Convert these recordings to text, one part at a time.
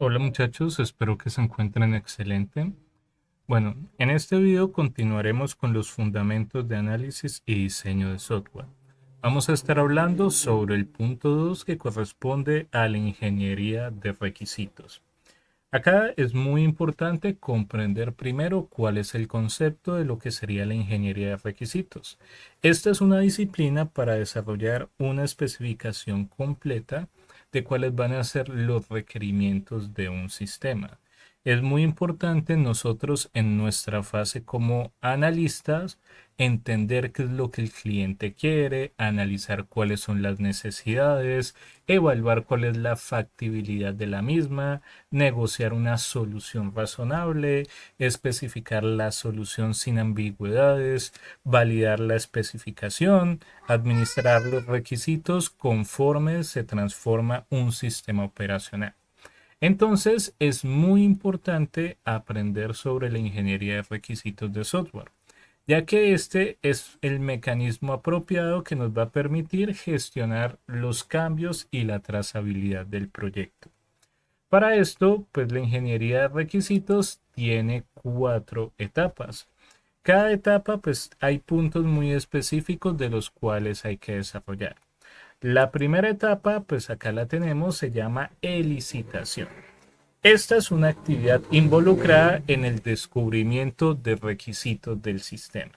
Hola muchachos, espero que se encuentren excelente. Bueno, en este video continuaremos con los fundamentos de análisis y diseño de software. Vamos a estar hablando sobre el punto 2 que corresponde a la ingeniería de requisitos. Acá es muy importante comprender primero cuál es el concepto de lo que sería la ingeniería de requisitos. Esta es una disciplina para desarrollar una especificación completa de cuáles van a ser los requerimientos de un sistema. Es muy importante nosotros en nuestra fase como analistas entender qué es lo que el cliente quiere, analizar cuáles son las necesidades, evaluar cuál es la factibilidad de la misma, negociar una solución razonable, especificar la solución sin ambigüedades, validar la especificación, administrar los requisitos conforme se transforma un sistema operacional. Entonces, es muy importante aprender sobre la ingeniería de requisitos de software, ya que este es el mecanismo apropiado que nos va a permitir gestionar los cambios y la trazabilidad del proyecto. Para esto, pues la ingeniería de requisitos tiene cuatro etapas. Cada etapa, pues hay puntos muy específicos de los cuales hay que desarrollar. La primera etapa, pues acá la tenemos, se llama elicitación. Esta es una actividad involucrada en el descubrimiento de requisitos del sistema.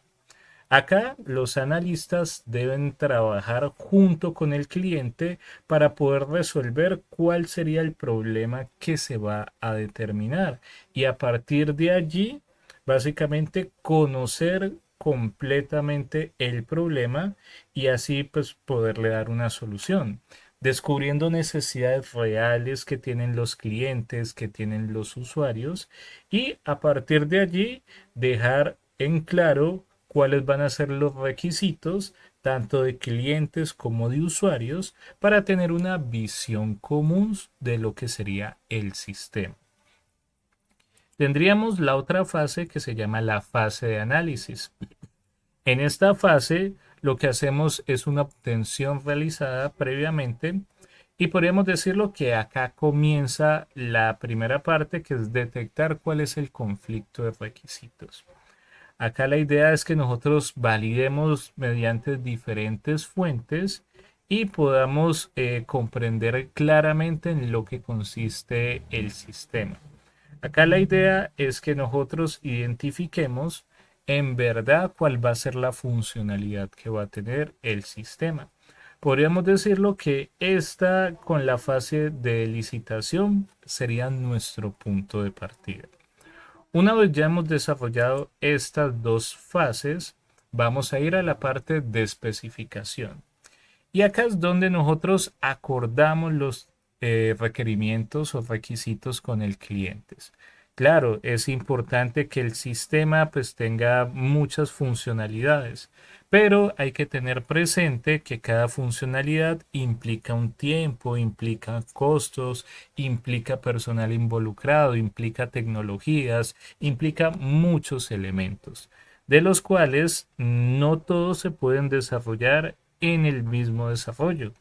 Acá los analistas deben trabajar junto con el cliente para poder resolver cuál sería el problema que se va a determinar y a partir de allí, básicamente conocer completamente el problema y así pues poderle dar una solución, descubriendo necesidades reales que tienen los clientes, que tienen los usuarios y a partir de allí dejar en claro cuáles van a ser los requisitos tanto de clientes como de usuarios para tener una visión común de lo que sería el sistema. Tendríamos la otra fase que se llama la fase de análisis. En esta fase lo que hacemos es una obtención realizada previamente y podríamos decirlo que acá comienza la primera parte que es detectar cuál es el conflicto de requisitos. Acá la idea es que nosotros validemos mediante diferentes fuentes y podamos comprender claramente en lo que consiste el sistema. Acá la idea es que nosotros identifiquemos en verdad cuál va a ser la funcionalidad que va a tener el sistema. Podríamos decirlo que esta con la fase de licitación sería nuestro punto de partida. Una vez ya hemos desarrollado estas dos fases, vamos a ir a la parte de especificación. Y acá es donde nosotros acordamos los requerimientos o requisitos con el cliente. Claro, es importante que el sistema pues tenga muchas funcionalidades, pero hay que tener presente que cada funcionalidad implica un tiempo, implica costos, implica personal involucrado, implica tecnologías, implica muchos elementos, de los cuales no todos se pueden desarrollar en el mismo desarrollo.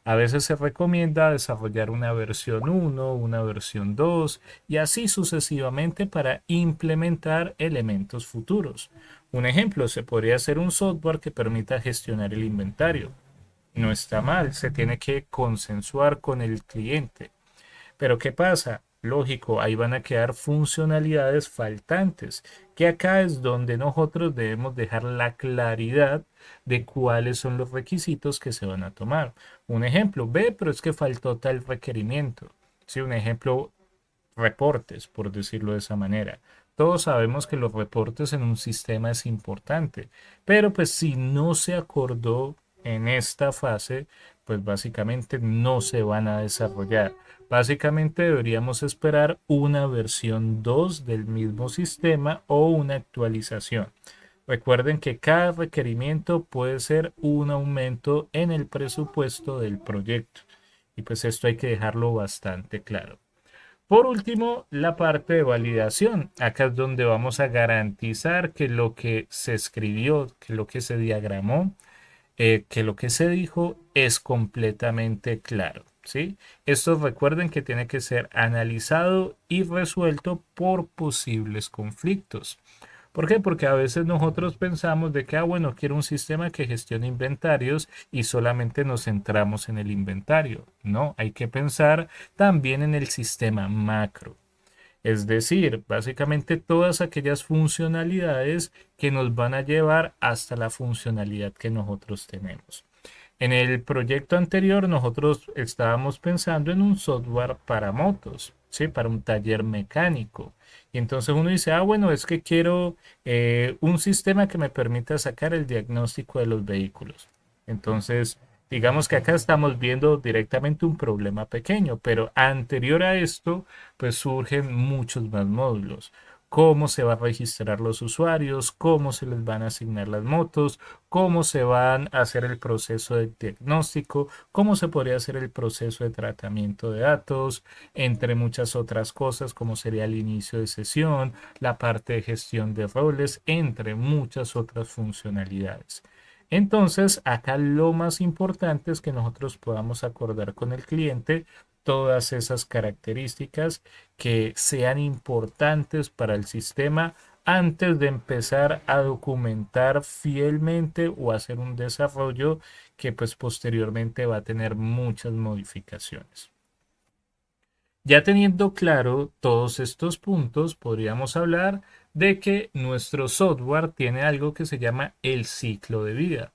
A veces se recomienda desarrollar una versión 1, una versión 2 y así sucesivamente para implementar elementos futuros. Un ejemplo, se podría hacer un software que permita gestionar el inventario. No está mal, se tiene que consensuar con el cliente. Pero ¿qué pasa? Lógico, ahí van a quedar funcionalidades faltantes, que acá es donde nosotros debemos dejar la claridad de cuáles son los requisitos que se van a tomar. Un ejemplo, ve, pero es que faltó tal requerimiento. Sí, un ejemplo, reportes, por decirlo de esa manera. Todos sabemos que los reportes en un sistema es importante, pero pues si no se acordó en esta fase, pues básicamente no se van a desarrollar. Básicamente deberíamos esperar una versión 2 del mismo sistema o una actualización. Recuerden que cada requerimiento puede ser un aumento en el presupuesto del proyecto. Y pues esto hay que dejarlo bastante claro. Por último, la parte de validación. Acá es donde vamos a garantizar que lo que se escribió, que lo que se diagramó, que lo que se dijo es completamente claro. ¿sí? Esto recuerden que tiene que ser analizado y resuelto por posibles conflictos. ¿Por qué? Porque a veces nosotros pensamos de que, bueno, quiero un sistema que gestione inventarios y solamente nos centramos en el inventario. No, hay que pensar también en el sistema macro. Es decir, básicamente todas aquellas funcionalidades que nos van a llevar hasta la funcionalidad que nosotros tenemos. En el proyecto anterior nosotros estábamos pensando en un software para motos, ¿sí? Para un taller mecánico. Y entonces uno dice, bueno, es que quiero un sistema que me permita sacar el diagnóstico de los vehículos. Entonces, digamos que acá estamos viendo directamente un problema pequeño, pero anterior a esto, pues surgen muchos más módulos. Cómo se va a registrar los usuarios, cómo se les van a asignar las motos, cómo se van a hacer el proceso de diagnóstico, cómo se podría hacer el proceso de tratamiento de datos, entre muchas otras cosas, como sería el inicio de sesión, la parte de gestión de roles, entre muchas otras funcionalidades. Entonces, acá lo más importante es que nosotros podamos acordar con el cliente todas esas características que sean importantes para el sistema antes de empezar a documentar fielmente o hacer un desarrollo que pues posteriormente va a tener muchas modificaciones. Ya teniendo claro todos estos puntos, podríamos hablar de que nuestro software tiene algo que se llama el ciclo de vida.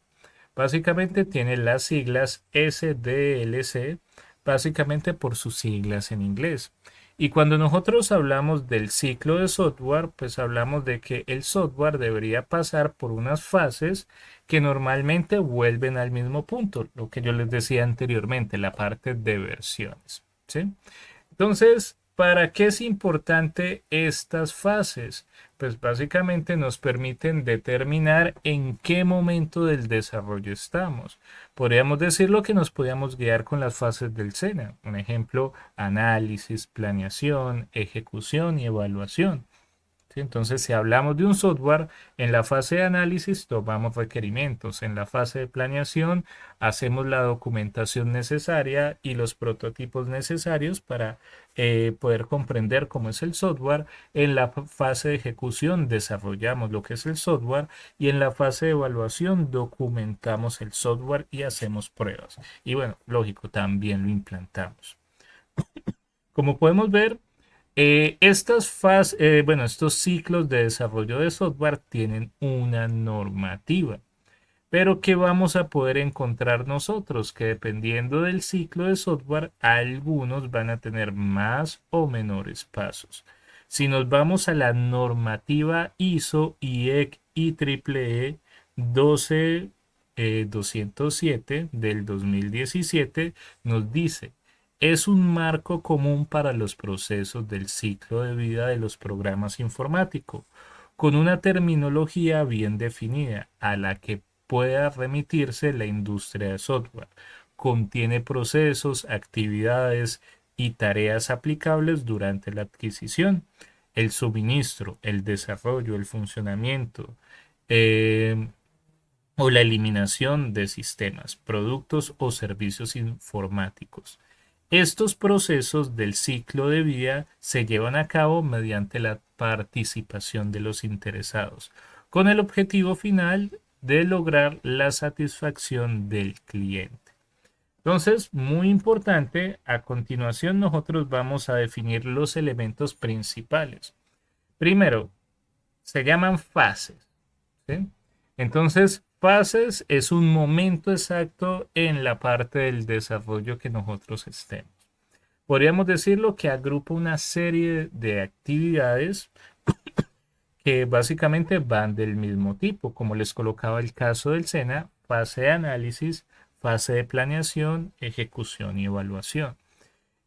Básicamente tiene las siglas SDLC, básicamente por sus siglas en inglés. Y cuando nosotros hablamos del ciclo de software, pues hablamos de que el software debería pasar por unas fases que normalmente vuelven al mismo punto, lo que yo les decía anteriormente, la parte de versiones, ¿sí? Entonces, ¿para qué es importante estas fases? Pues básicamente nos permiten determinar en qué momento del desarrollo estamos. Podríamos decirlo que nos podíamos guiar con las fases del SENA. Un ejemplo, análisis, planeación, ejecución y evaluación. ¿Sí? Entonces, si hablamos de un software, en la fase de análisis tomamos requerimientos, en la fase de planeación hacemos la documentación necesaria y los prototipos necesarios para poder comprender cómo es el software, en la fase de ejecución desarrollamos lo que es el software y en la fase de evaluación documentamos el software y hacemos pruebas. Y bueno, lógico, también lo implantamos. Como podemos ver, estos ciclos de desarrollo de software tienen una normativa, pero ¿qué vamos a poder encontrar nosotros? Que dependiendo del ciclo de software, algunos van a tener más o menores pasos. Si nos vamos a la normativa ISO, IEC y IEEE 12207 del 2017, nos dice es un marco común para los procesos del ciclo de vida de los programas informáticos, con una terminología bien definida a la que pueda remitirse la industria de software. Contiene procesos, actividades y tareas aplicables durante la adquisición, el suministro, el desarrollo, el funcionamiento eh, o la eliminación de sistemas, productos o servicios informáticos. Estos procesos del ciclo de vida se llevan a cabo mediante la participación de los interesados, con el objetivo final de lograr la satisfacción del cliente. Entonces, muy importante, a continuación nosotros vamos a definir los elementos principales. Primero, se llaman fases, ¿sí? Entonces, fases es un momento exacto en la parte del desarrollo que nosotros estemos. Podríamos decirlo que agrupa una serie de actividades que básicamente van del mismo tipo, como les colocaba el caso del SENA, fase de análisis, fase de planeación, ejecución y evaluación.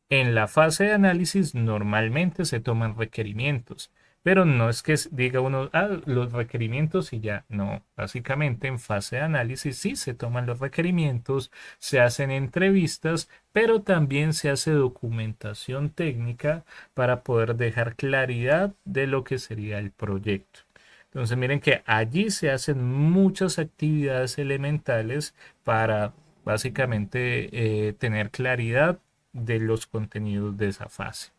En la fase de análisis normalmente se toman requerimientos, pero no es que diga uno, los requerimientos y ya, no, básicamente en fase de análisis sí se toman los requerimientos, se hacen entrevistas, pero también se hace documentación técnica para poder dejar claridad de lo que sería el proyecto. Entonces miren que allí se hacen muchas actividades elementales para básicamente tener claridad de los contenidos de esa fase.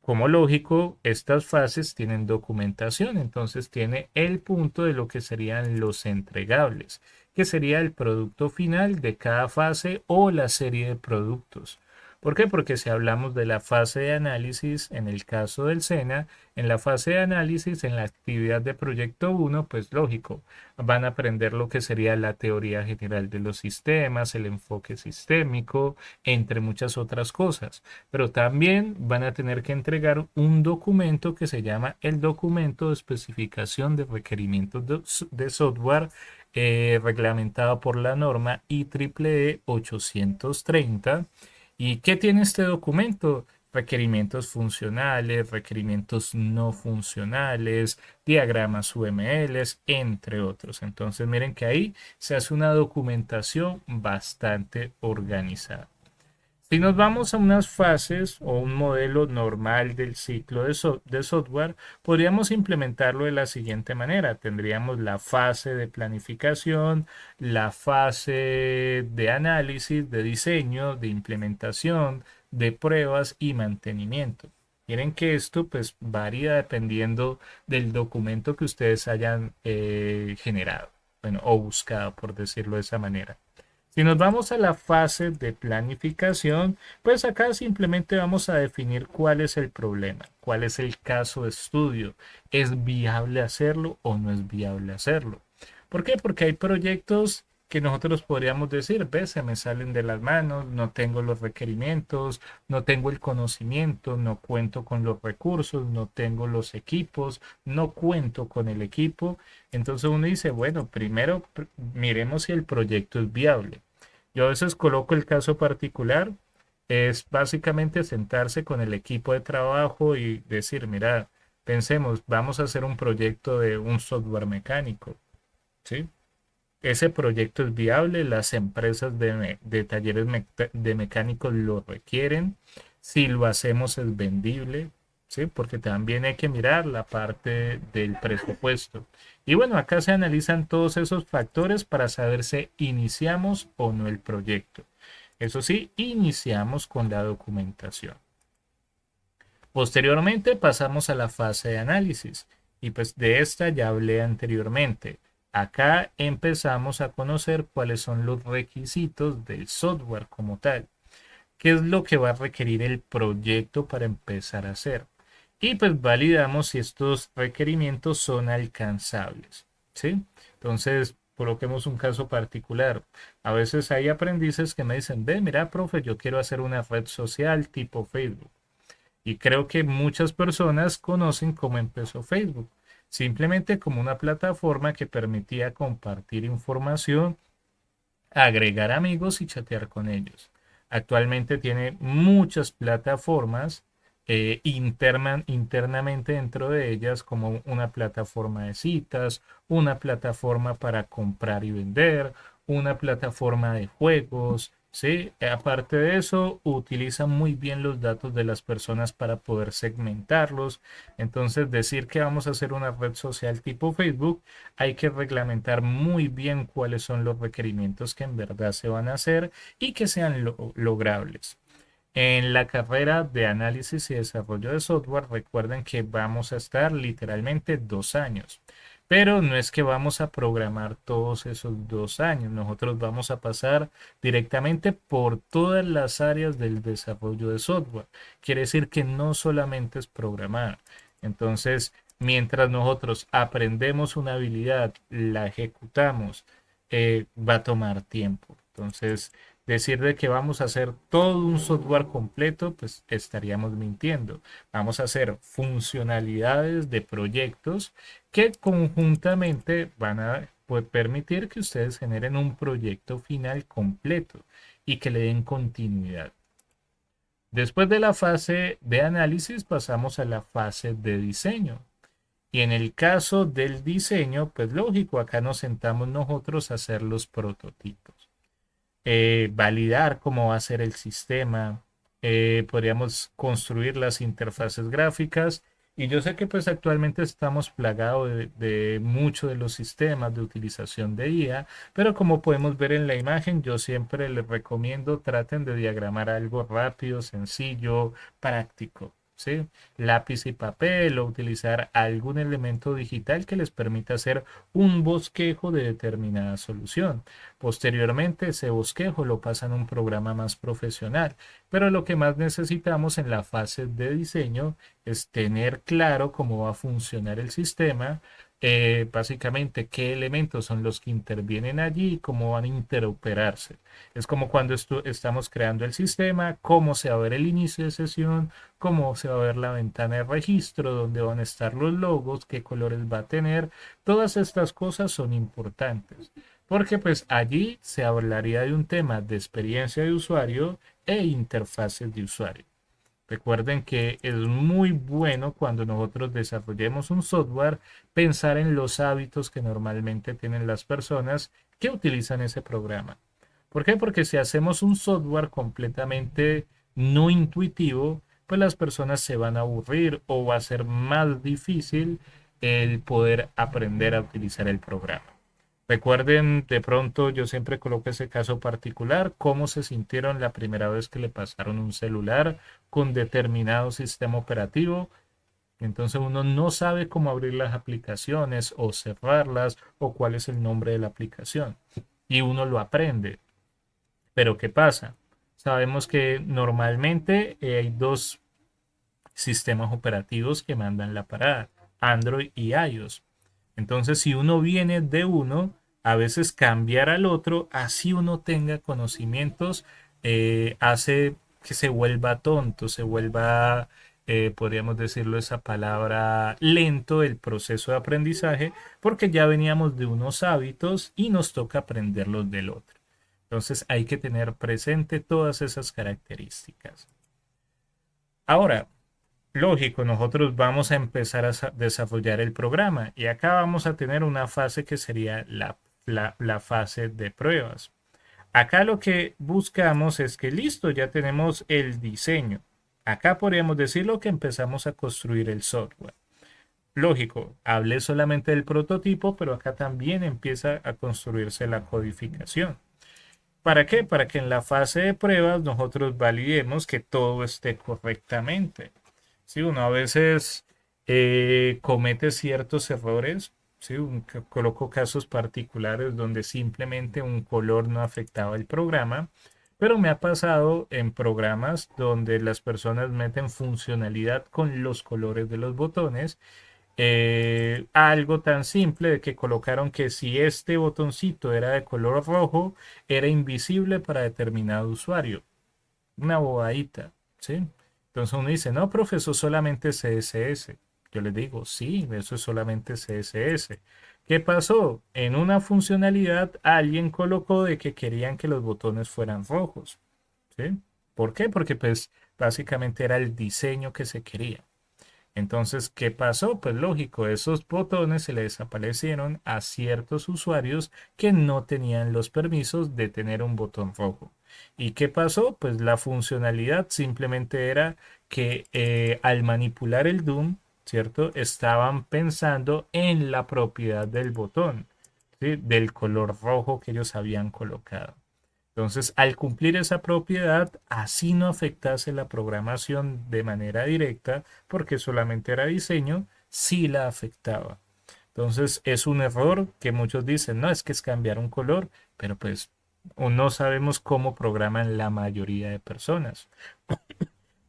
Como lógico, estas fases tienen documentación, entonces tiene el punto de lo que serían los entregables, que sería el producto final de cada fase o la serie de productos. ¿Por qué? Porque si hablamos de la fase de análisis, en el caso del SENA, en la fase de análisis, en la actividad de proyecto 1, pues lógico, van a aprender lo que sería la teoría general de los sistemas, el enfoque sistémico, entre muchas otras cosas. Pero también van a tener que entregar un documento que se llama el documento de especificación de requerimientos de software reglamentado por la norma IEEE 830. ¿Y qué tiene este documento? Requerimientos funcionales, requerimientos no funcionales, diagramas UMLs, entre otros. Entonces miren que ahí se hace una documentación bastante organizada. Si nos vamos a unas fases o un modelo normal del ciclo de software, podríamos implementarlo de la siguiente manera. Tendríamos la fase de planificación, la fase de análisis, de diseño, de implementación, de pruebas y mantenimiento. Miren que esto pues varía dependiendo del documento que ustedes hayan generado, bueno, o buscado, por decirlo de esa manera. Si nos vamos a la fase de planificación, pues acá simplemente vamos a definir cuál es el problema, cuál es el caso de estudio. ¿Es viable hacerlo o no es viable hacerlo? ¿Por qué? Porque hay proyectos que nosotros podríamos decir, ves, se me salen de las manos, no tengo los requerimientos, no tengo el conocimiento, no cuento con los recursos, no tengo los equipos, no cuento con el equipo. Entonces uno dice, bueno, primero miremos si el proyecto es viable. Yo a veces coloco el caso particular, es básicamente sentarse con el equipo de trabajo y decir, mira, pensemos, vamos a hacer un proyecto de un software mecánico, ¿sí? Ese proyecto es viable, las empresas de talleres de mecánicos lo requieren, si lo hacemos es vendible, ¿sí? Porque también hay que mirar la parte del presupuesto. Y bueno, acá se analizan todos esos factores para saber si iniciamos o no el proyecto. Eso sí, iniciamos con la documentación. Posteriormente pasamos a la fase de análisis y pues de esta ya hablé anteriormente. Acá empezamos a conocer cuáles son los requisitos del software como tal. ¿Qué es lo que va a requerir el proyecto para empezar a hacer? Y pues validamos si estos requerimientos son alcanzables, ¿sí? Entonces, coloquemos un caso particular. A veces hay aprendices que me dicen, ve, mira, profe, yo quiero hacer una red social tipo Facebook. Y creo que muchas personas conocen cómo empezó Facebook. Simplemente como una plataforma que permitía compartir información, agregar amigos y chatear con ellos. Actualmente tiene muchas plataformas internamente dentro de ellas, como una plataforma de citas, una plataforma para comprar y vender, una plataforma de juegos. Sí, aparte de eso, utiliza muy bien los datos de las personas para poder segmentarlos. Entonces, decir que vamos a hacer una red social tipo Facebook, hay que reglamentar muy bien cuáles son los requerimientos que en verdad se van a hacer y que sean logrables. En la carrera de análisis y desarrollo de software, recuerden que vamos a estar literalmente 2 años. Pero no es que vamos a programar todos esos 2 años. Nosotros vamos a pasar directamente por todas las áreas del desarrollo de software. Quiere decir que no solamente es programar. Entonces, mientras nosotros aprendemos una habilidad, la ejecutamos, va a tomar tiempo. Entonces, decir de que vamos a hacer todo un software completo, pues estaríamos mintiendo. Vamos a hacer funcionalidades de proyectos que conjuntamente van a permitir que ustedes generen un proyecto final completo y que le den continuidad. Después de la fase de análisis pasamos a la fase de diseño. Y en el caso del diseño, pues lógico, acá nos sentamos nosotros a hacer los prototipos, validar cómo va a ser el sistema, podríamos construir las interfaces gráficas Y yo sé que pues actualmente estamos plagados de muchos de los sistemas de utilización de IA, pero como podemos ver en la imagen, yo siempre les recomiendo traten de diagramar algo rápido, sencillo, práctico. ¿Sí? Lápiz y papel o utilizar algún elemento digital que les permita hacer un bosquejo de determinada solución. Posteriormente, ese bosquejo lo pasan a un programa más profesional, pero lo que más necesitamos en la fase de diseño es tener claro cómo va a funcionar el sistema, básicamente qué elementos son los que intervienen allí y cómo van a interoperarse. Es como cuando estamos creando el sistema, cómo se va a ver el inicio de sesión, cómo se va a ver la ventana de registro, dónde van a estar los logos, qué colores va a tener. Todas estas cosas son importantes, porque pues allí se hablaría de un tema de experiencia de usuario e interfaces de usuario. Recuerden que es muy bueno cuando nosotros desarrollemos un software pensar en los hábitos que normalmente tienen las personas que utilizan ese programa. ¿Por qué? Porque si hacemos un software completamente no intuitivo, pues las personas se van a aburrir o va a ser más difícil el poder aprender a utilizar el programa. Recuerden, de pronto yo siempre coloco ese caso particular, cómo se sintieron la primera vez que le pasaron un celular con determinado sistema operativo. Entonces uno no sabe cómo abrir las aplicaciones o cerrarlas o cuál es el nombre de la aplicación. Y uno lo aprende. Pero ¿qué pasa? Sabemos que normalmente hay dos sistemas operativos que mandan la parada, Android y iOS. Entonces, si uno viene de uno, a veces cambiar al otro, así uno tenga conocimientos, hace que se vuelva tonto, se vuelva, podríamos decirlo esa palabra, lento el proceso de aprendizaje, porque ya veníamos de unos hábitos y nos toca aprenderlos del otro. Entonces, hay que tener presente todas esas características. Ahora, lógico, nosotros vamos a empezar a desarrollar el programa y acá vamos a tener una fase que sería la fase de pruebas. Acá lo que buscamos es que listo, ya tenemos el diseño. Acá podríamos decirlo que empezamos a construir el software. Lógico, hablé solamente del prototipo, pero acá también empieza a construirse la codificación. ¿Para qué? Para que en la fase de pruebas nosotros validemos que todo esté correctamente. Sí, uno a veces comete ciertos errores. Sí, coloco casos particulares donde simplemente un color no afectaba el programa, pero me ha pasado en programas donde las personas meten funcionalidad con los colores de los botones, algo tan simple de que colocaron que si este botoncito era de color rojo, era invisible para determinado usuario. Una bobadita, ¿sí? Entonces uno dice, no, profesor, solamente CSS. Yo les digo, sí, eso es solamente CSS. ¿Qué pasó? En una funcionalidad alguien colocó de que querían que los botones fueran rojos, ¿sí? ¿Por qué? Porque pues básicamente era el diseño que se quería. Entonces, ¿qué pasó? Pues lógico, esos botones se les desaparecieron a ciertos usuarios que no tenían los permisos de tener un botón rojo. ¿Y qué pasó? Pues la funcionalidad simplemente era que al manipular el DOM, ¿cierto? Estaban pensando en la propiedad del botón, ¿sí? Del color rojo que ellos habían colocado. Entonces, al cumplir esa propiedad, así no afectase la programación de manera directa, porque solamente era diseño, sí la afectaba. Entonces, es un error que muchos dicen, no, es que es cambiar un color, pero pues o no sabemos cómo programan la mayoría de personas.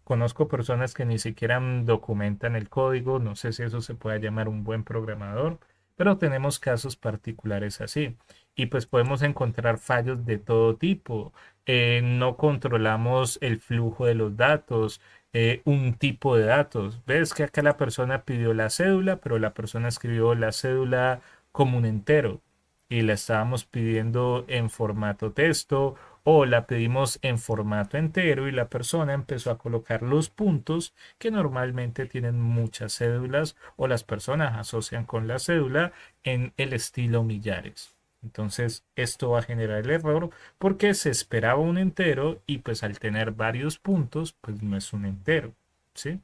Conozco personas que ni siquiera documentan el código, no sé si eso se puede llamar un buen programador, pero tenemos casos particulares así. Y pues podemos encontrar fallos de todo tipo. No controlamos el flujo de los datos, un tipo de datos. Ves que acá la persona pidió la cédula, pero la persona escribió la cédula como un entero y la estábamos pidiendo en formato texto o la pedimos en formato entero y la persona empezó a colocar los puntos que normalmente tienen muchas cédulas o las personas asocian con la cédula en el estilo millares. Entonces esto va a generar el error porque se esperaba un entero y pues al tener varios puntos pues no es un entero, ¿sí?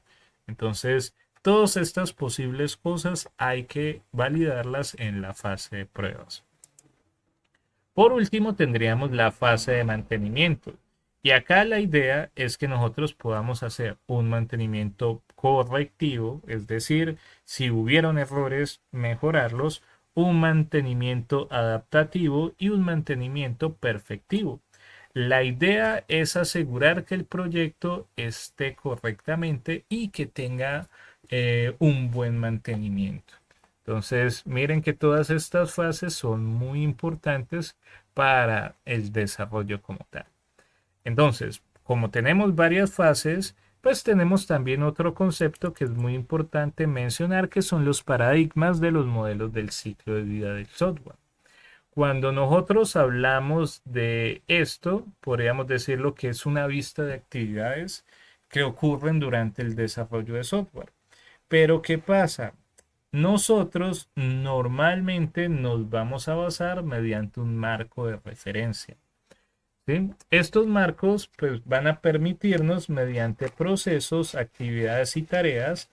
Entonces Todas estas posibles cosas hay que validarlas en la fase de pruebas. Por último, tendríamos la fase de mantenimiento. Y acá la idea es que nosotros podamos hacer un mantenimiento correctivo, es decir, si hubieron errores, mejorarlos, un mantenimiento adaptativo y un mantenimiento perfectivo. La idea es asegurar que el proyecto esté correctamente y que tenga un buen mantenimiento. Entonces, miren que todas estas fases son muy importantes para el desarrollo como tal. Entonces, como tenemos varias fases, pues tenemos también otro concepto que es muy importante mencionar, que son los paradigmas de los modelos del ciclo de vida del software. Cuando nosotros hablamos de esto, podríamos decir lo que es una vista de actividades que ocurren durante el desarrollo de software. Pero ¿qué pasa? Nosotros normalmente nos vamos a basar mediante un marco de referencia. ¿Sí? Estos marcos pues, van a permitirnos mediante procesos, actividades y tareas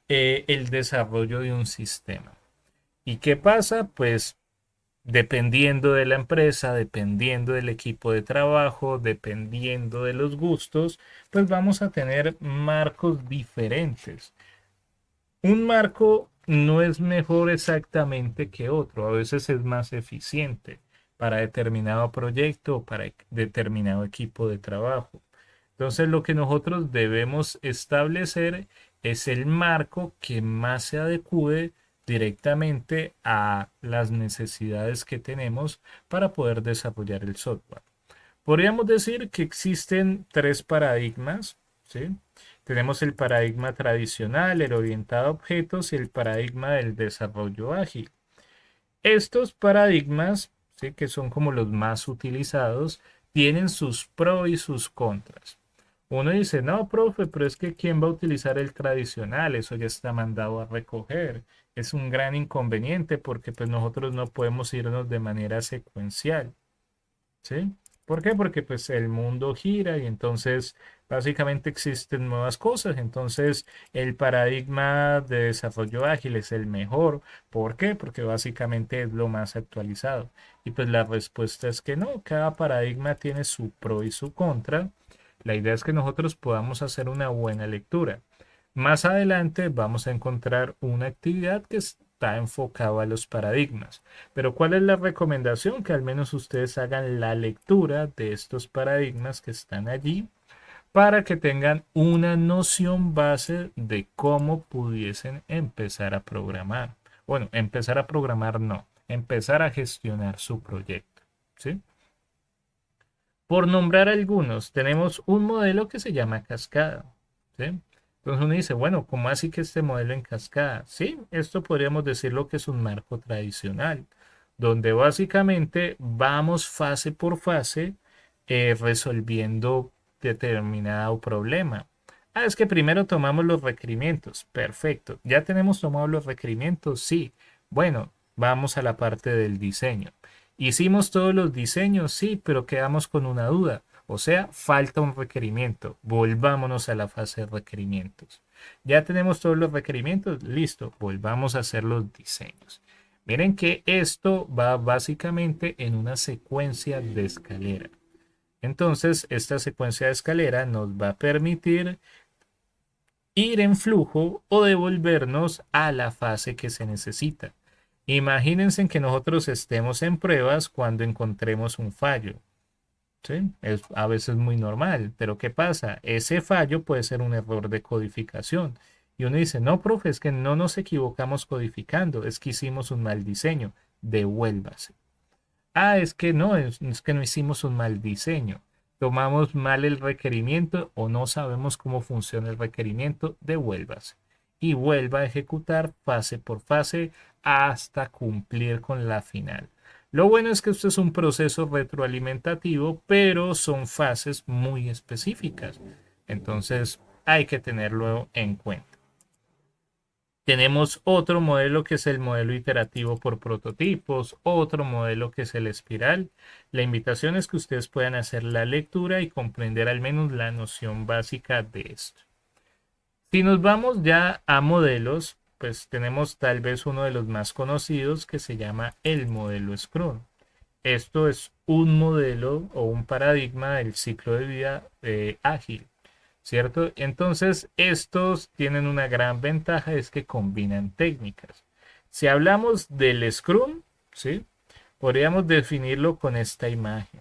el desarrollo de un sistema. ¿Y qué pasa? Pues dependiendo de la empresa, dependiendo del equipo de trabajo, dependiendo de los gustos, pues vamos a tener marcos diferentes. Un marco no es mejor exactamente que otro, a veces es más eficiente para determinado proyecto o para determinado equipo de trabajo. Entonces lo que nosotros debemos establecer es el marco que más se adecue directamente a las necesidades que tenemos para poder desarrollar el software. Podríamos decir que existen tres paradigmas, ¿sí? Tenemos el paradigma tradicional, el orientado a objetos y el paradigma del desarrollo ágil. Estos paradigmas, ¿sí?, que son como los más utilizados, tienen sus pros y sus contras. Uno dice, no, profe, pero es que ¿quién va a utilizar el tradicional? Eso ya está mandado a recoger. Es un gran inconveniente porque pues nosotros no podemos irnos de manera secuencial. ¿Sí? ¿Por qué? Porque pues el mundo gira y entonces básicamente existen nuevas cosas. Entonces el paradigma de desarrollo ágil es el mejor. ¿Por qué? Porque básicamente es lo más actualizado. Y pues la respuesta es que no, cada paradigma tiene su pro y su contra. La idea es que nosotros podamos hacer una buena lectura. Más adelante vamos a encontrar una actividad que está enfocada a los paradigmas. Pero ¿cuál es la recomendación? Que al menos ustedes hagan la lectura de estos paradigmas que están allí para que tengan una noción base de cómo pudiesen empezar a programar. Bueno, empezar a programar no, empezar a gestionar su proyecto. ¿Sí? Por nombrar algunos, tenemos un modelo que se llama cascada. ¿Sí? Entonces uno dice, bueno, ¿cómo así que este modelo en cascada? Sí, esto podríamos decirlo que es un marco tradicional, donde básicamente vamos fase por fase resolviendo determinado problema. Ah, es que primero tomamos los requerimientos. Perfecto. ¿Ya tenemos tomados los requerimientos? Sí. Bueno, vamos a la parte del diseño. Hicimos todos los diseños, sí, pero quedamos con una duda. O sea, falta un requerimiento. Volvámonos a la fase de requerimientos. Ya tenemos todos los requerimientos, listo, volvamos a hacer los diseños. Miren que esto va básicamente en una secuencia de escalera. Entonces, esta secuencia de escalera nos va a permitir ir en flujo o devolvernos a la fase que se necesita. Imagínense que nosotros estemos en pruebas cuando encontremos un fallo. ¿Sí? Es a veces muy normal, pero ¿qué pasa? Ese fallo puede ser un error de codificación. Y uno dice, no, profe, es que no nos equivocamos codificando, es que hicimos un mal diseño, devuélvase. Ah, es que no, es que no hicimos un mal diseño. Tomamos mal el requerimiento o no sabemos cómo funciona el requerimiento, devuélvase. Y vuelva a ejecutar fase por fase hasta cumplir con la final. Lo bueno es que esto es un proceso retroalimentativo, pero son fases muy específicas. Entonces hay que tenerlo en cuenta. Tenemos otro modelo que es el modelo iterativo por prototipos, otro modelo que es el espiral. La invitación es que ustedes puedan hacer la lectura y comprender al menos la noción básica de esto. Si nos vamos ya a modelos, pues tenemos tal vez uno de los más conocidos que se llama el modelo Scrum. Esto es un modelo o un paradigma del ciclo de vida ágil, ¿cierto? Entonces, estos tienen una gran ventaja, es que combinan técnicas. Si hablamos del Scrum, ¿sí? Podríamos definirlo con esta imagen.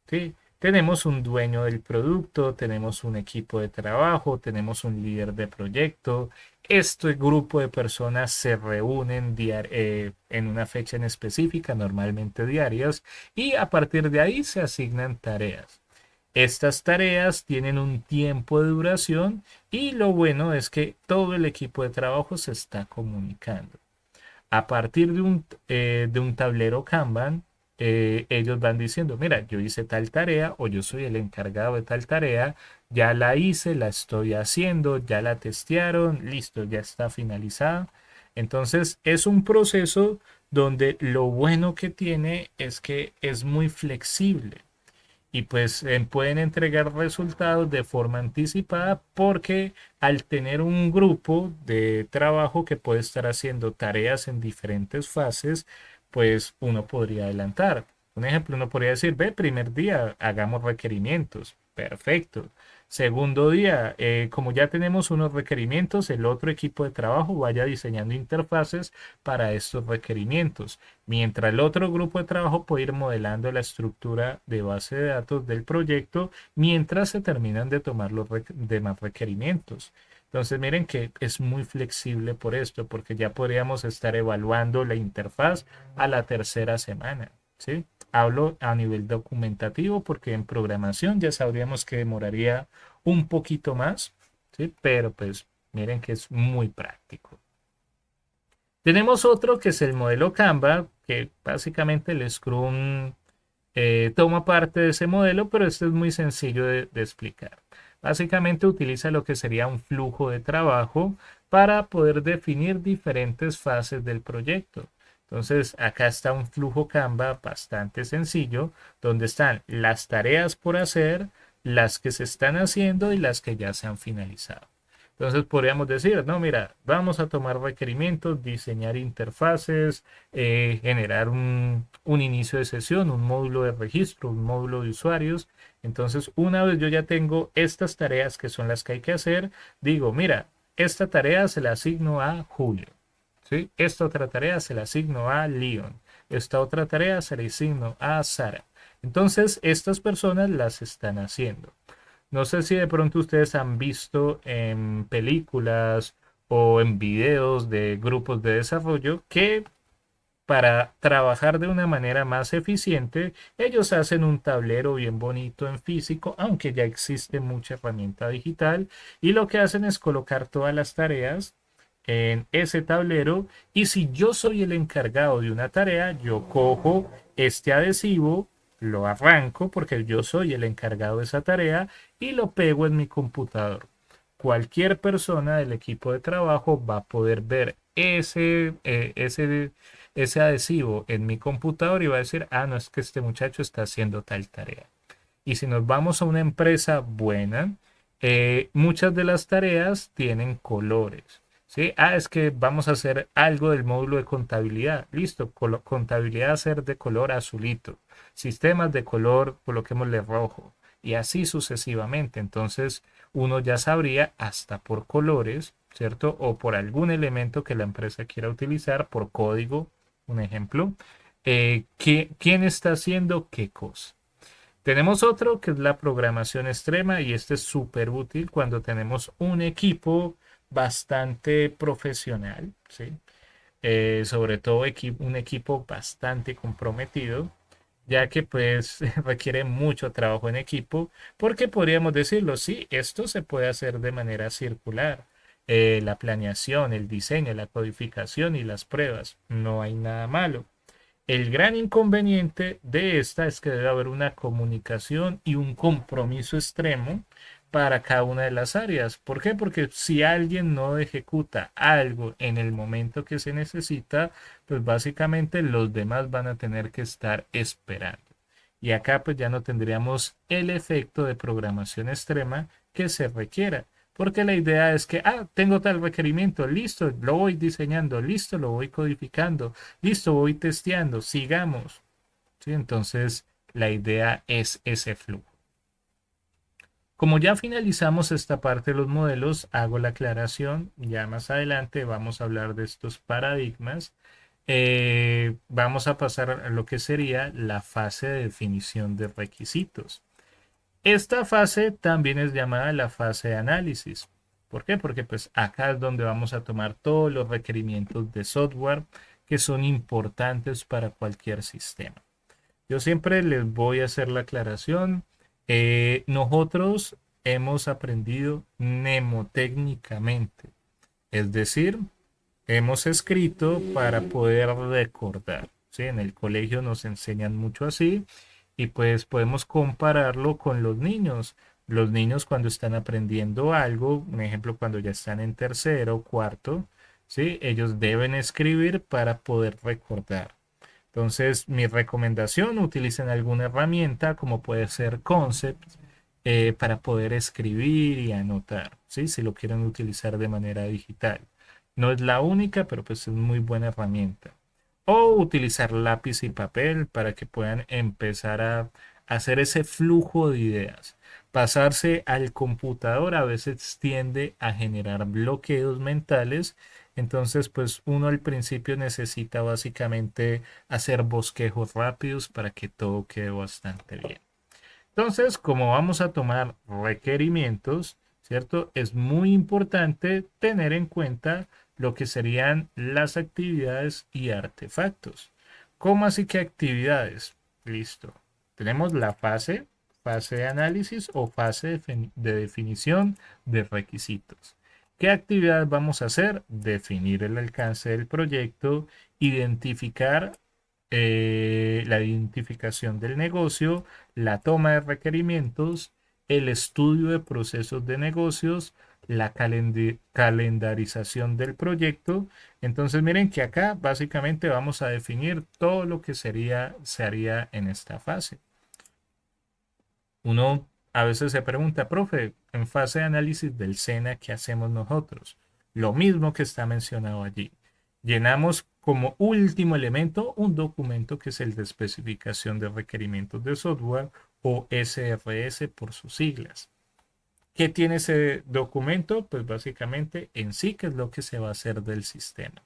¿Sí? Tenemos un dueño del producto, tenemos un equipo de trabajo, tenemos un líder de proyecto. Este grupo de personas se reúnen en una fecha en específica, normalmente diarias, y a partir de ahí se asignan tareas. Estas tareas tienen un tiempo de duración y lo bueno es que todo el equipo de trabajo se está comunicando. A partir de un tablero Kanban, ellos van diciendo, mira, yo hice tal tarea o yo soy el encargado de tal tarea, ya la hice, la estoy haciendo, ya la testearon, listo, ya está finalizada. Entonces es un proceso donde lo bueno que tiene es que es muy flexible y pues pueden entregar resultados de forma anticipada porque al tener un grupo de trabajo que puede estar haciendo tareas en diferentes fases, pues uno podría adelantar. Un ejemplo, uno podría decir, ve, primer día, hagamos requerimientos. Perfecto. Segundo día, como ya tenemos unos requerimientos, el otro equipo de trabajo vaya diseñando interfaces para estos requerimientos, mientras el otro grupo de trabajo puede ir modelando la estructura de base de datos del proyecto mientras se terminan de tomar los demás requerimientos. Entonces miren que es muy flexible por esto, porque ya podríamos estar evaluando la interfaz a la tercera semana, ¿sí? Hablo a nivel documentativo porque en programación ya sabríamos que demoraría un poquito más, ¿sí? Pero pues miren que es muy práctico. Tenemos otro que es el modelo Canva, que básicamente el Scrum toma parte de ese modelo, pero este es muy sencillo de explicar. Básicamente utiliza lo que sería un flujo de trabajo para poder definir diferentes fases del proyecto. Entonces, acá está un flujo Canva bastante sencillo, donde están las tareas por hacer, las que se están haciendo y las que ya se han finalizado. Entonces podríamos decir, no, mira, vamos a tomar requerimientos, diseñar interfaces, generar un inicio de sesión, un módulo de registro, un módulo de usuarios. Entonces, una vez yo ya tengo estas tareas que son las que hay que hacer, digo, mira, esta tarea se la asigno a Julio, ¿sí? Esta otra tarea se la asigno a Leon. Esta otra tarea se la asigno a Sara. Entonces, estas personas las están haciendo. No sé si de pronto ustedes han visto en películas o en videos de grupos de desarrollo que para trabajar de una manera más eficiente, ellos hacen un tablero bien bonito en físico, aunque ya existe mucha herramienta digital, y lo que hacen es colocar todas las tareas en ese tablero y si yo soy el encargado de una tarea, yo cojo este adhesivo, lo arranco porque yo soy el encargado de esa tarea y lo pego en mi computador. Cualquier persona del equipo de trabajo va a poder ver ese adhesivo en mi computador y va a decir, ah, no es que este muchacho está haciendo tal tarea. Y si nos vamos a una empresa buena, muchas de las tareas tienen colores. ¿Sí? Ah, es que vamos a hacer algo del módulo de contabilidad. Listo, contabilidad ser de color azulito. Sistemas de color, coloquémosle rojo. Y así sucesivamente. Entonces, uno ya sabría hasta por colores, ¿cierto? O por algún elemento que la empresa quiera utilizar, por código, un ejemplo, quién está haciendo qué cosa. Tenemos otro que es la programación extrema y este es súper útil cuando tenemos un equipo bastante profesional, ¿sí? Sobre todo un equipo bastante comprometido, ya que pues requiere mucho trabajo en equipo, porque podríamos decirlo, sí, esto se puede hacer de manera circular. La planeación, el diseño, la codificación y las pruebas, no hay nada malo. El gran inconveniente de esta es que debe haber una comunicación y un compromiso extremo para cada una de las áreas. ¿Por qué? Porque si alguien no ejecuta algo en el momento que se necesita, pues básicamente los demás van a tener que estar esperando. Y acá pues ya no tendríamos el efecto de programación extrema que se requiera, Porque la idea es que, tengo tal requerimiento, listo, lo voy diseñando, listo, lo voy codificando, listo, voy testeando, sigamos. ¿Sí? Entonces, la idea es ese flujo. Como ya finalizamos esta parte de los modelos, hago la aclaración, ya más adelante vamos a hablar de estos paradigmas. Vamos a pasar a lo que sería la fase de definición de requisitos. Esta fase también es llamada la fase de análisis. ¿Por qué? Porque pues acá es donde vamos a tomar todos los requerimientos de software que son importantes para cualquier sistema. Yo siempre les voy a hacer la aclaración. Nosotros hemos aprendido mnemotécnicamente, es decir, hemos escrito para poder recordar. ¿Sí? En el colegio nos enseñan mucho así y pues podemos compararlo con los niños. Los niños cuando están aprendiendo algo, un ejemplo cuando ya están en tercero o cuarto, ¿sí? Ellos deben escribir para poder recordar. Entonces, mi recomendación, utilicen alguna herramienta como puede ser Concept para poder escribir y anotar, ¿sí? Si lo quieren utilizar de manera digital. No es la única, pero pues es muy buena herramienta. O utilizar lápiz y papel para que puedan empezar a hacer ese flujo de ideas. Pasarse al computador a veces tiende a generar bloqueos mentales. Entonces, pues uno al principio necesita básicamente hacer bosquejos rápidos para que todo quede bastante bien. Entonces, como vamos a tomar requerimientos, ¿cierto? Es muy importante tener en cuenta lo que serían las actividades y artefactos. ¿Cómo así que actividades? Listo. Tenemos la fase de análisis o fase de definición de requisitos. ¿Qué actividades vamos a hacer? Definir el alcance del proyecto, identificar la identificación del negocio, la toma de requerimientos, el estudio de procesos de negocios, la calendarización del proyecto. Entonces miren que acá básicamente vamos a definir todo lo que se haría en esta fase. Uno a veces se pregunta, profe, en fase de análisis del SENA, ¿qué hacemos nosotros? Lo mismo que está mencionado allí. Llenamos como último elemento un documento que es el de especificación de requerimientos de software o SRS por sus siglas. ¿Qué tiene ese documento? Pues básicamente en sí, qué es lo que se va a hacer del sistema.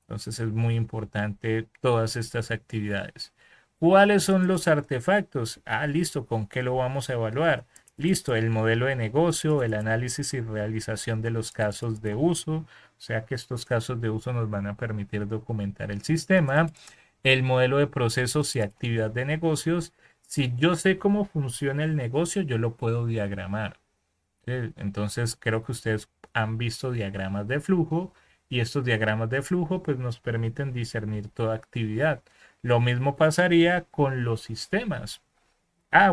Entonces es muy importante todas estas actividades. ¿Cuáles son los artefactos? Listo, ¿con qué lo vamos a evaluar? Listo, el modelo de negocio, el análisis y realización de los casos de uso, o sea que estos casos de uso nos van a permitir documentar el sistema, el modelo de procesos y actividad de negocios. Si yo sé cómo funciona el negocio, yo lo puedo diagramar. ¿Sí? Entonces creo que ustedes han visto diagramas de flujo y estos diagramas de flujo pues nos permiten discernir toda actividad. Lo mismo pasaría con los sistemas.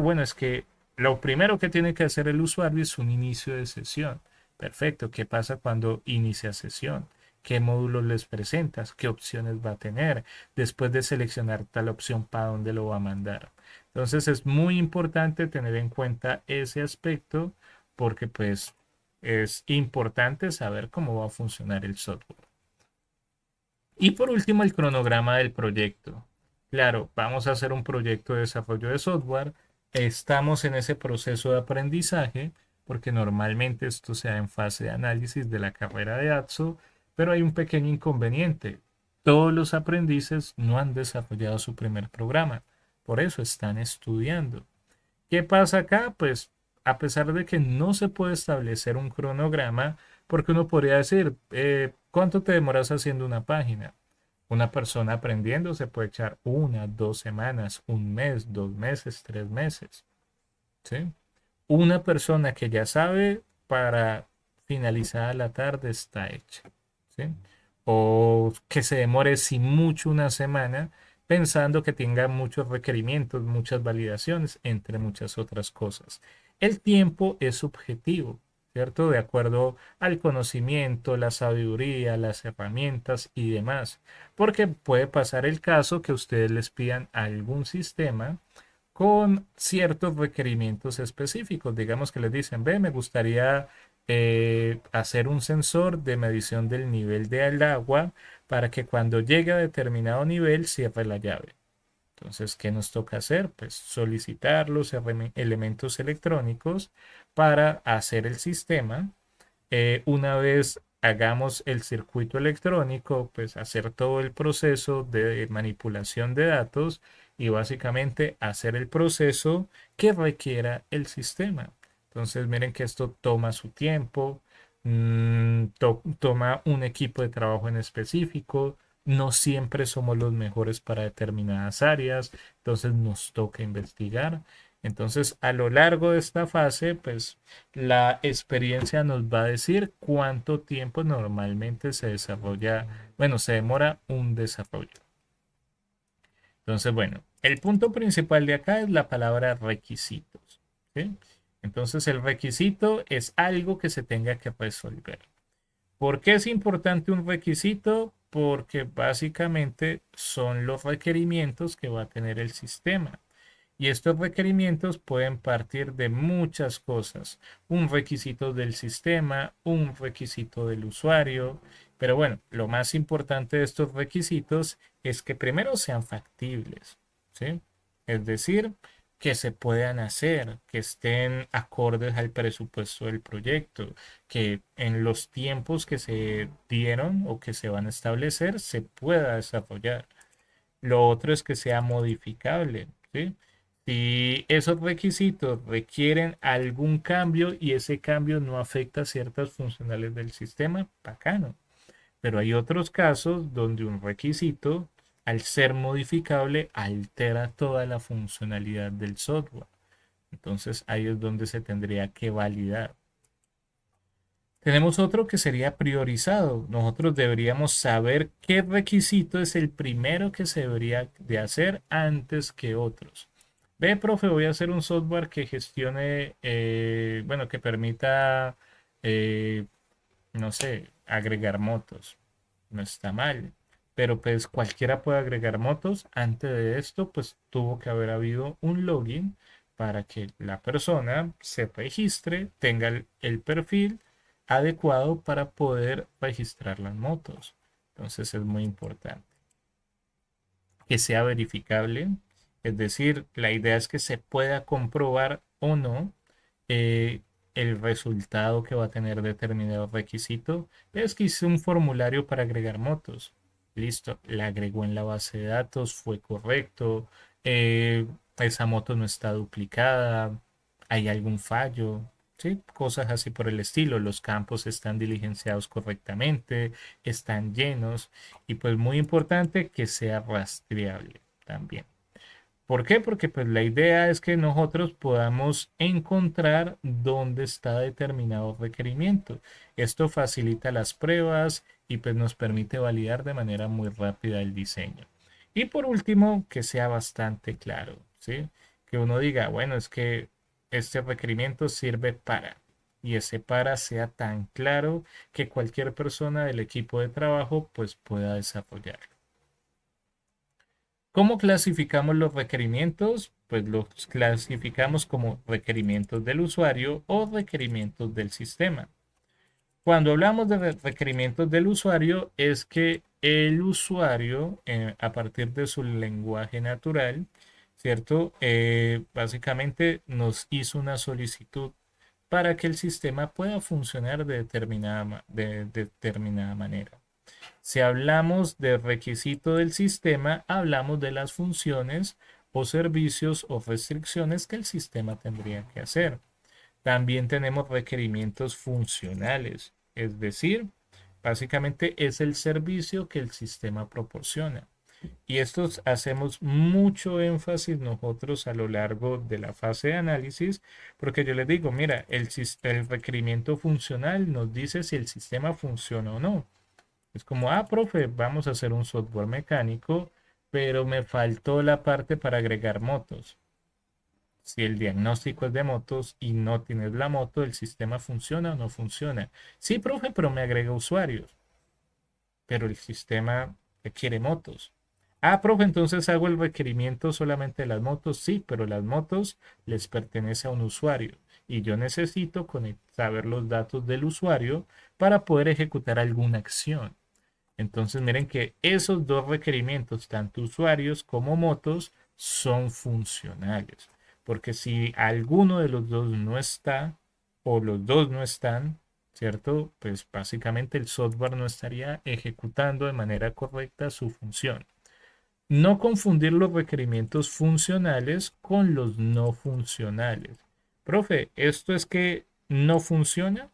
Bueno, es que lo primero que tiene que hacer el usuario es un inicio de sesión. Perfecto. ¿Qué pasa cuando inicia sesión? ¿Qué módulos les presentas? ¿Qué opciones va a tener? Después de seleccionar tal opción, ¿para dónde lo va a mandar? Entonces es muy importante tener en cuenta ese aspecto porque pues es importante saber cómo va a funcionar el software. Y por último, el cronograma del proyecto. Claro, vamos a hacer un proyecto de desarrollo de software. Estamos en ese proceso de aprendizaje, porque normalmente esto se da en fase de análisis de la carrera de ATSO, pero hay un pequeño inconveniente. Todos los aprendices no han desarrollado su primer programa, por eso están estudiando. ¿Qué pasa acá? Pues a pesar de que no se puede establecer un cronograma, porque uno podría decir, ¿cuánto te demoras haciendo una página? Una persona aprendiendo se puede echar 1, 2 semanas, un mes, 2 meses, 3 meses. ¿Sí? Una persona que ya sabe para finalizar la tarde está hecha. ¿Sí? O que se demore sin mucho una semana pensando que tenga muchos requerimientos, muchas validaciones, entre muchas otras cosas. El tiempo es subjetivo, ¿cierto? De acuerdo al conocimiento, la sabiduría, las herramientas y demás. Porque puede pasar el caso que ustedes les pidan algún sistema con ciertos requerimientos específicos. Digamos que les dicen, ve, me gustaría hacer un sensor de medición del nivel del agua para que cuando llegue a determinado nivel cierre la llave. Entonces, ¿qué nos toca hacer? Pues solicitar los elementos electrónicos para hacer el sistema. Una vez hagamos el circuito electrónico, pues hacer todo el proceso de manipulación de datos y básicamente hacer el proceso que requiera el sistema. Entonces, miren que esto toma su tiempo, toma un equipo de trabajo en específico. No siempre somos los mejores para determinadas áreas, entonces nos toca investigar. Entonces, a lo largo de esta fase, pues la experiencia nos va a decir cuánto tiempo normalmente se desarrolla, bueno, se demora un desarrollo. Entonces, bueno, el punto principal de acá es la palabra requisitos. ¿Sí? Entonces, el requisito es algo que se tenga que resolver. ¿Por qué es importante un requisito? Porque básicamente son los requerimientos que va a tener el sistema. Y estos requerimientos pueden partir de muchas cosas. Un requisito del sistema, un requisito del usuario. Pero bueno, lo más importante de estos requisitos es que primero sean factibles, ¿sí? Es decir, que se puedan hacer, que estén acordes al presupuesto del proyecto, que en los tiempos que se dieron o que se van a establecer se pueda desarrollar. Lo otro es que sea modificable, ¿sí? Si esos requisitos requieren algún cambio y ese cambio no afecta ciertas funcionalidades del sistema, bacano. Pero hay otros casos donde un requisito, al ser modificable, altera toda la funcionalidad del software. Entonces ahí es donde se tendría que validar. Tenemos otro que sería priorizado. Nosotros deberíamos saber qué requisito es el primero que se debería de hacer antes que otros. Ve, profe, voy a hacer un software que gestione, bueno, que permita, eh, no sé, agregar motos. No está mal. Pero pues cualquiera puede agregar motos. Antes de esto, pues tuvo que haber habido un login para que la persona se registre, tenga el perfil adecuado para poder registrar las motos. Entonces es muy importante que sea verificable. Es decir, la idea es que se pueda comprobar o no eh, el resultado que va a tener determinado requisito. Es que hice un formulario para agregar motos. Listo, la agregó en la base de datos, fue correcto. Esa moto no está duplicada. Hay algún fallo. ¿Sí? Cosas así por el estilo. Los campos están diligenciados correctamente, están llenos y pues muy importante que sea rastreable también. ¿Por qué? Porque pues la idea es que nosotros podamos encontrar dónde está determinado requerimiento. Esto facilita las pruebas y pues nos permite validar de manera muy rápida el diseño. Y por último, que sea bastante claro, ¿sí? Que uno diga, bueno, es que este requerimiento sirve para, y ese para sea tan claro que cualquier persona del equipo de trabajo pues pueda desarrollarlo. ¿Cómo clasificamos los requerimientos? Pues los clasificamos como requerimientos del usuario o requerimientos del sistema. Cuando hablamos de requerimientos del usuario es que el usuario, a partir de su lenguaje natural, ¿cierto? Básicamente nos hizo una solicitud para que el sistema pueda funcionar de determinada manera. Si hablamos de requisito del sistema, hablamos de las funciones o servicios o restricciones que el sistema tendría que hacer. También tenemos requerimientos funcionales, es decir, básicamente es el servicio que el sistema proporciona. Y estos hacemos mucho énfasis nosotros a lo largo de la fase de análisis, porque yo les digo, mira, el requerimiento funcional nos dice si el sistema funciona o no. Es como, ah, profe, vamos a hacer un software mecánico, pero me faltó la parte para agregar motos. Si el diagnóstico es de motos y no tienes la moto, ¿el sistema funciona o no funciona? Sí, profe, pero me agrega usuarios, pero el sistema quiere motos. Ah, profe, entonces hago el requerimiento solamente de las motos. Sí, pero las motos les pertenece a un usuario y yo necesito saber los datos del usuario para poder ejecutar alguna acción. Entonces, miren que esos dos requerimientos, tanto usuarios como motos, son funcionales. Porque si alguno de los dos no está o los dos no están, ¿cierto? Pues básicamente el software no estaría ejecutando de manera correcta su función. No confundir los requerimientos funcionales con los no funcionales. Profe, ¿esto es que no funciona?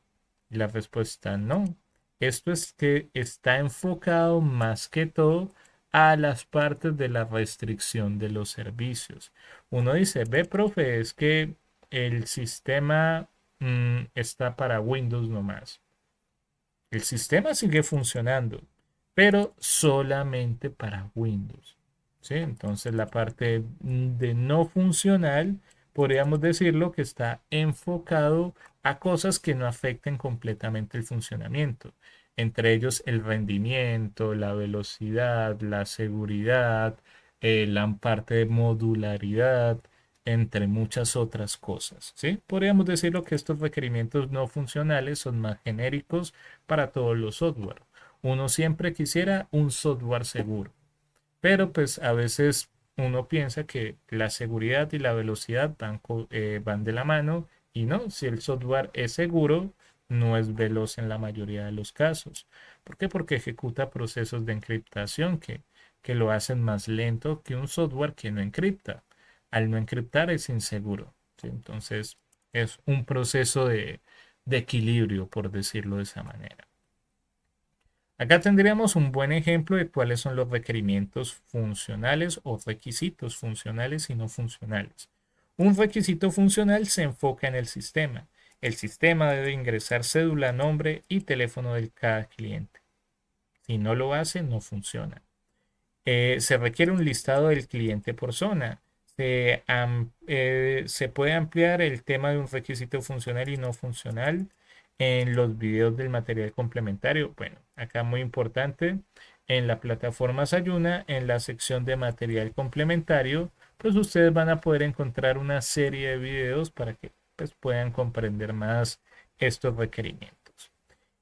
La respuesta no. Esto es que está enfocado más que todo a las partes de la restricción de los servicios. Uno dice, ve, profe, es que el sistema está para Windows nomás. El sistema sigue funcionando, pero solamente para Windows. ¿Sí? Entonces la parte de no funcional, podríamos decirlo que está enfocado a cosas que no afecten completamente el funcionamiento. Entre ellos el rendimiento, la velocidad, la seguridad, la parte de modularidad, entre muchas otras cosas. ¿Sí? Podríamos decirlo que estos requerimientos no funcionales son más genéricos para todos los software. Uno siempre quisiera un software seguro, pero pues a veces uno piensa que la seguridad y la velocidad van de la mano y no, si el software es seguro, no es veloz en la mayoría de los casos. ¿Por qué? Porque ejecuta procesos de encriptación que lo hacen más lento que un software que no encripta. Al no encriptar es inseguro. ¿Sí? Entonces es un proceso de equilibrio, por decirlo de esa manera. Acá tendríamos un buen ejemplo de cuáles son los requerimientos funcionales o requisitos funcionales y no funcionales. Un requisito funcional se enfoca en el sistema. El sistema debe ingresar cédula, nombre y teléfono de cada cliente. Si no lo hace, no funciona. Se requiere un listado del cliente por zona. Se puede ampliar el tema de un requisito funcional y no funcional en los videos del material complementario. Bueno, acá muy importante, en la plataforma Sayuna, en la sección de material complementario, pues ustedes van a poder encontrar una serie de videos para que pues, puedan comprender más estos requerimientos.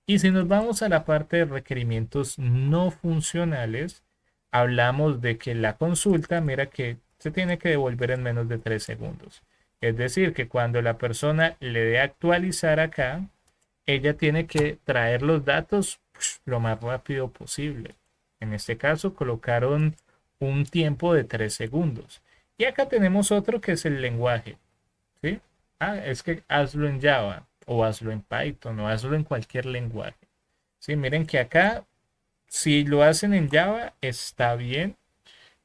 Y si nos vamos a la parte de requerimientos no funcionales, hablamos de que la consulta, mira que se tiene que devolver en menos de 3 segundos. Es decir, que cuando la persona le dé actualizar acá, ella tiene que traer los datos lo más rápido posible. En este caso colocaron un tiempo de 3 segundos. Y acá tenemos otro que es el lenguaje. ¿Sí? Ah, es que hazlo en Java o hazlo en Python o hazlo en cualquier lenguaje. Sí, miren que acá, si lo hacen en Java, está bien,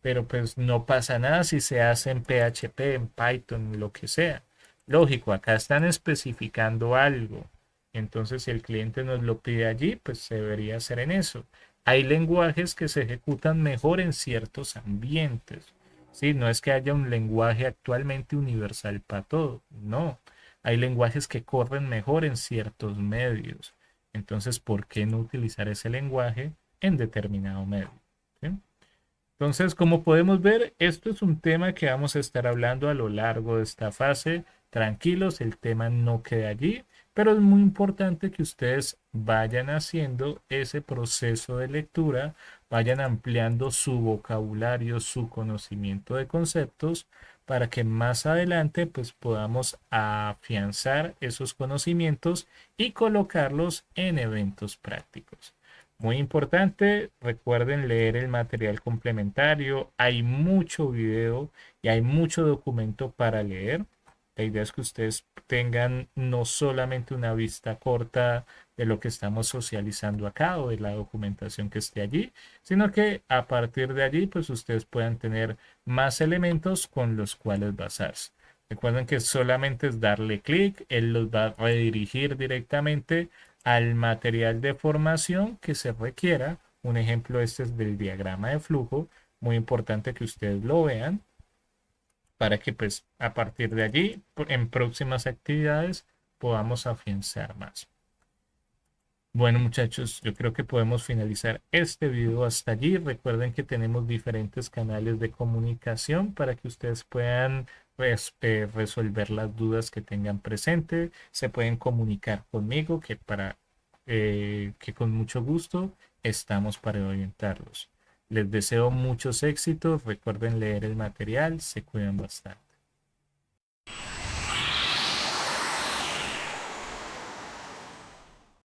pero pues no pasa nada si se hace en PHP, en Python, lo que sea. Lógico, acá están especificando algo. Entonces, si el cliente nos lo pide allí, pues se debería hacer en eso. Hay lenguajes que se ejecutan mejor en ciertos ambientes. Sí, no es que haya un lenguaje actualmente universal para todo. No, hay lenguajes que corren mejor en ciertos medios. Entonces, ¿por qué no utilizar ese lenguaje en determinado medio? ¿Sí? Entonces, como podemos ver, esto es un tema que vamos a estar hablando a lo largo de esta fase. Tranquilos, el tema no queda allí, pero es muy importante que ustedes vayan haciendo ese proceso de lectura, vayan ampliando su vocabulario, su conocimiento de conceptos, para que más adelante pues podamos afianzar esos conocimientos y colocarlos en eventos prácticos. Muy importante, recuerden leer el material complementario. Hay mucho video y hay mucho documento para leer. La idea es que ustedes tengan no solamente una vista corta de lo que estamos socializando acá o de la documentación que esté allí, sino que a partir de allí, pues ustedes puedan tener más elementos con los cuales basarse. Recuerden que solamente es darle clic, él los va a redirigir directamente al material de formación que se requiera. Un ejemplo este es del diagrama de flujo, muy importante que ustedes lo vean para que pues a partir de allí en próximas actividades podamos afianzar más. Bueno, muchachos, yo creo que podemos finalizar este video hasta allí. Recuerden que tenemos diferentes canales de comunicación para que ustedes puedan resolver las dudas que tengan presente. Se pueden comunicar conmigo, que con mucho gusto estamos para orientarlos. Les deseo muchos éxitos. Recuerden leer el material. Se cuidan bastante.